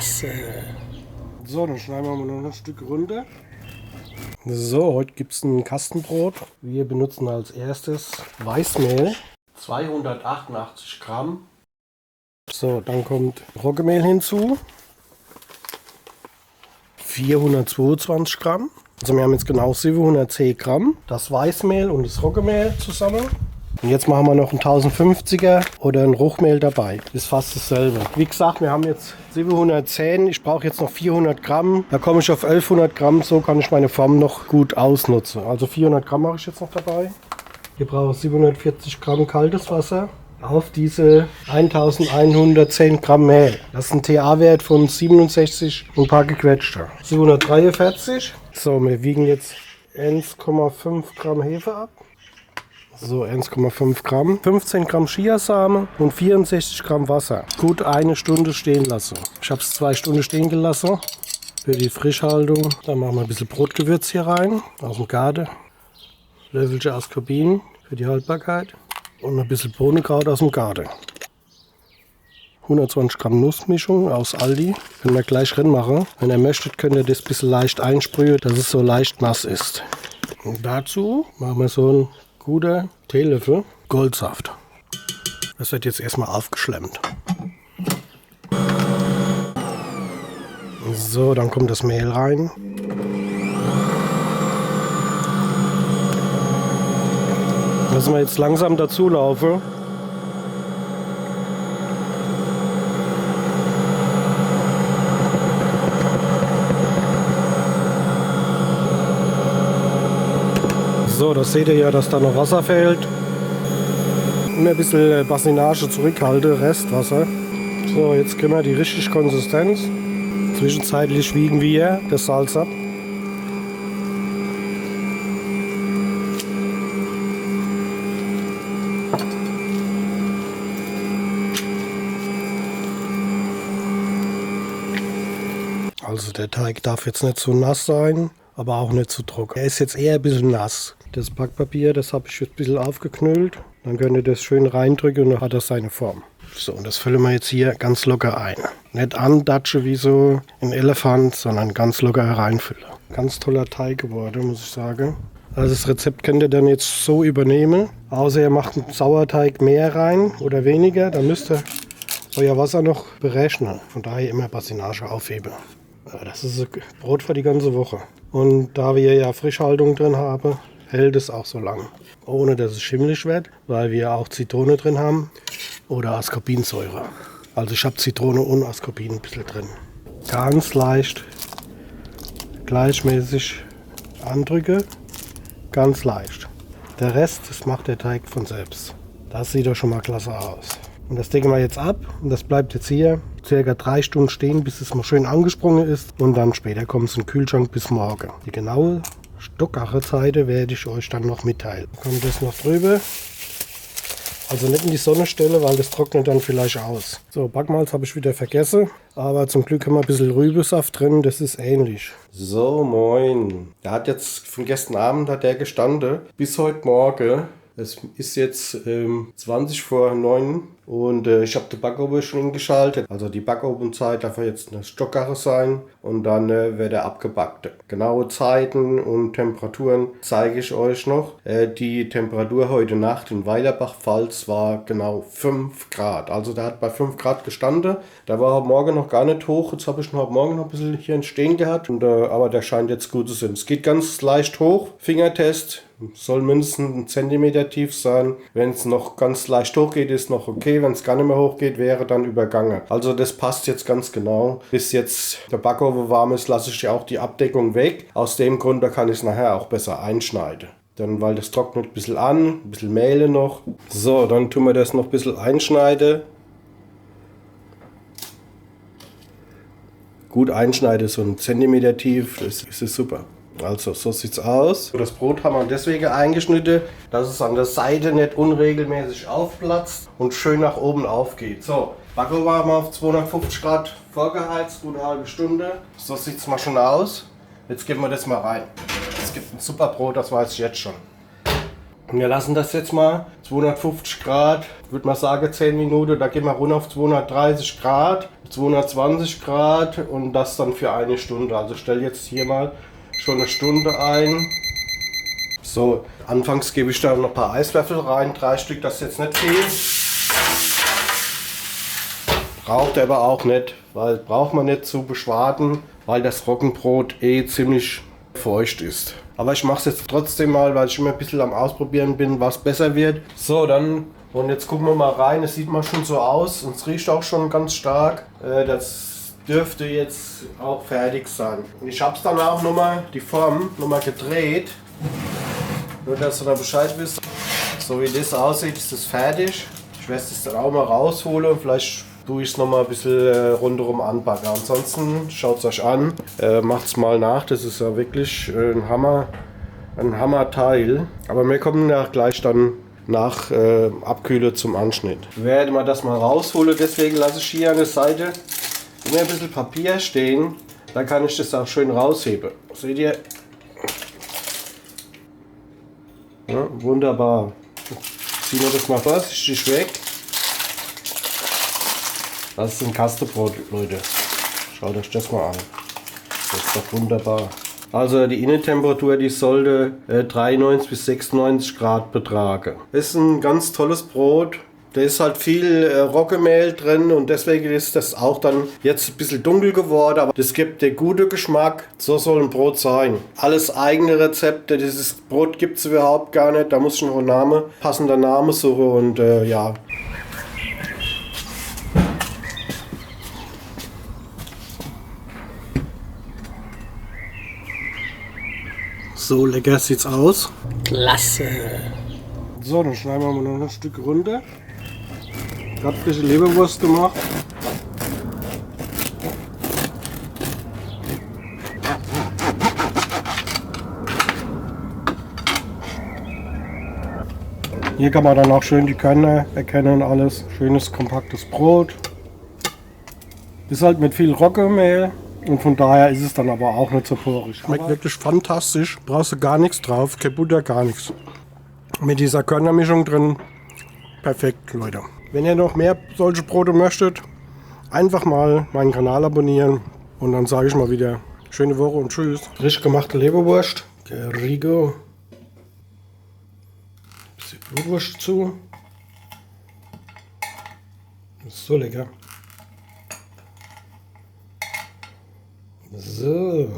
Klasse. So, dann schneiden wir mal noch ein Stück runter. So, heute gibt es ein Kastenbrot. Wir benutzen als erstes Weißmehl. 288 Gramm. So, dann kommt Roggenmehl hinzu. 422 Gramm. Also wir haben jetzt genau 710 Gramm. Das Weißmehl und das Roggenmehl zusammen. Und jetzt machen wir noch einen 1050er oder ein Ruchmehl dabei. Das ist fast dasselbe. Wie gesagt, wir haben jetzt 710. Ich brauche jetzt noch 400 Gramm. Da komme ich auf 1100 Gramm. So kann ich meine Form noch gut ausnutzen. Also 400 Gramm mache ich jetzt noch dabei. Hier brauche ich 740 Gramm kaltes Wasser auf diese 1110 Gramm Mehl. Das ist ein TA-Wert von 67 und ein paar gequetschte. 743. So, wir wiegen jetzt 1,5 Gramm Hefe ab. So, 1,5 Gramm. 15 Gramm Chiasamen und 64 Gramm Wasser. Gut eine Stunde stehen lassen. Ich habe es 2 Stunden stehen gelassen für die Frischhaltung. Dann machen wir ein bisschen Brotgewürz hier rein, aus dem Garten. Löffelchen Ascorbin für die Haltbarkeit. Und ein bisschen Bohnenkraut aus dem Garten. 120 Gramm Nussmischung aus Aldi. Können wir gleich reinmachen. Wenn ihr möchtet, könnt ihr das ein bisschen leicht einsprühen, dass es so leicht nass ist. Und dazu machen wir so ein guter Teelöffel Goldsaft. Das wird jetzt erstmal aufgeschlemmt. So, dann kommt das Mehl rein. Lassen wir jetzt langsam dazu laufen. So, das seht ihr ja, dass da noch Wasser fehlt. Immer ein bisschen Basinage zurückhalte, Restwasser. So, jetzt kriegen wir die richtige Konsistenz. Zwischenzeitlich wiegen wir das Salz ab. Also der Teig darf jetzt nicht zu nass sein, aber auch nicht zu trocken. Er ist jetzt eher ein bisschen nass. Das Backpapier, das habe ich jetzt ein bisschen aufgeknüllt. Dann könnt ihr das schön reindrücken und dann hat das seine Form. So, und das füllen wir jetzt hier ganz locker ein. Nicht andatschen wie so ein Elefant, sondern ganz locker reinfüllen. Ganz toller Teig geworden, muss ich sagen. Also das Rezept könnt ihr dann jetzt so übernehmen. Außer ihr macht einen Sauerteig mehr rein oder weniger, dann müsst ihr euer Wasser noch berechnen. Von daher immer Basinage aufheben. Das ist Brot für die ganze Woche. Und da wir ja Frischhaltung drin haben, hält es auch so lang. Ohne dass es schimmelig wird, weil wir auch Zitrone drin haben oder Ascorbinsäure. Also ich habe Zitrone und Ascorbin ein bisschen drin. Ganz leicht, gleichmäßig andrücke, ganz leicht. Der Rest, das macht der Teig von selbst. Das sieht doch schon mal klasse aus. Und das decken wir jetzt ab und das bleibt jetzt hier ca. 3 Stunden stehen, bis es mal schön angesprungen ist. Und dann später kommt es in den Kühlschrank bis morgen. Die genaue Stockache-Zeit werde ich euch dann noch mitteilen. Dann kommt das noch drüber. Also nicht in die Sonne stellen, weil das trocknet dann vielleicht aus. So, Backmalz habe ich wieder vergessen. Aber zum Glück haben wir ein bisschen Rübensaft drin, das ist ähnlich. So, moin. Der hat jetzt von gestern Abend hat der gestanden bis heute Morgen. Es ist jetzt 20 vor 9 und ich habe die Backofen schon geschaltet. Also die Backofenzeit darf jetzt eine Stockache sein und dann wird er abgebackt. Genaue Zeiten und Temperaturen zeige ich euch noch. Die Temperatur heute Nacht in Weilerbach-Pfalz war genau 5 Grad. Also der hat bei 5 Grad gestanden. Da war heute Morgen noch gar nicht hoch. Jetzt habe ich heute Morgen noch ein bisschen hier entstehen gehabt. Und, aber der scheint jetzt gut zu sein. Es geht ganz leicht hoch. Fingertest. Soll mindestens 1 Zentimeter tief sein. Wenn es noch ganz leicht hoch geht, ist noch okay. Wenn es gar nicht mehr hoch geht, wäre dann übergangen. Also das passt jetzt ganz genau. Bis jetzt der Backofen warm ist, lasse ich ja auch die Abdeckung weg. Aus dem Grund, da kann ich es nachher auch besser einschneiden. Dann, weil das trocknet ein bisschen an, ein bisschen Mehle noch. So, dann tun wir das noch ein bisschen einschneiden. Gut einschneiden, so 1 Zentimeter tief, das ist super. Also so sieht's aus. Das Brot haben wir deswegen eingeschnitten, dass es an der Seite nicht unregelmäßig aufplatzt und schön nach oben aufgeht. So, Backofen haben wir auf 250 Grad vorgeheizt, gut eine halbe Stunde. So sieht's mal schon aus. Jetzt geben wir das mal rein. Es gibt ein super Brot, das weiß ich jetzt schon. Wir lassen das jetzt mal 250 Grad, würde man sagen 10 Minuten, da gehen wir runter auf 230 Grad, 220 Grad und das dann für eine Stunde. Also stelle jetzt hier mal schon eine Stunde ein. So, anfangs gebe ich da noch ein paar Eiswürfel rein, 3 Stück, das ist jetzt nicht viel. Braucht er aber auch nicht, weil braucht man nicht zu beschwaden, weil das Roggenbrot ziemlich feucht ist. Aber ich mache es jetzt trotzdem mal, weil ich immer ein bisschen am Ausprobieren bin, was besser wird. So, dann, und jetzt gucken wir mal rein. Es sieht mal schon so aus und es riecht auch schon ganz stark. Das dürfte jetzt auch fertig sein. Und ich habe es dann auch nochmal, die Form, nochmal gedreht. Nur, dass ihr da Bescheid wisst. So wie das aussieht, ist das fertig. Ich werde es dann auch mal rausholen. Vielleicht tue ich es nochmal ein bisschen rundherum anpacken. Ansonsten schaut es euch an, macht es mal nach. Das ist ja wirklich ein Hammerteil. Aber wir kommen ja gleich dann nach Abkühle zum Anschnitt. Ich werde mal das mal rausholen, deswegen lasse ich hier an der Seite immer ein bisschen Papier stehen. Dann kann ich das auch schön rausheben. Seht ihr? Ja, wunderbar. Ziehen wir das mal vorsichtig weg. Das ist ein Kastenbrot, Leute. Schaut euch das mal an. Das ist doch wunderbar. Also die Innentemperatur, die sollte 93 bis 96 Grad betragen. Das ist ein ganz tolles Brot. Da ist halt viel Roggenmehl drin und deswegen ist das auch dann jetzt ein bisschen dunkel geworden. Aber das gibt den guten Geschmack. So soll ein Brot sein. Alles eigene Rezepte. Dieses Brot gibt es überhaupt gar nicht. Da muss ich noch einen passender Name suchen und ja. So lecker sieht's aus. Klasse. So, dann schneiden wir mal noch ein Stück runter. Gerade frische Leberwurst gemacht. Hier kann man dann auch schön die Körner erkennen, alles. Schönes, kompaktes Brot. Ist halt mit viel Roggenmehl. Und von daher ist es dann aber auch nicht so porig. Schmeckt wirklich fantastisch. Brauchst du gar nichts drauf, keine Butter, gar nichts. Mit dieser Körnermischung drin, perfekt, Leute. Wenn ihr noch mehr solche Brote möchtet, einfach mal meinen Kanal abonnieren. Und dann sage ich mal wieder, schöne Woche und tschüss. Frisch gemachte Leberwurst, Rigo. Bisschen Blutwurst zu. Das ist so lecker. So.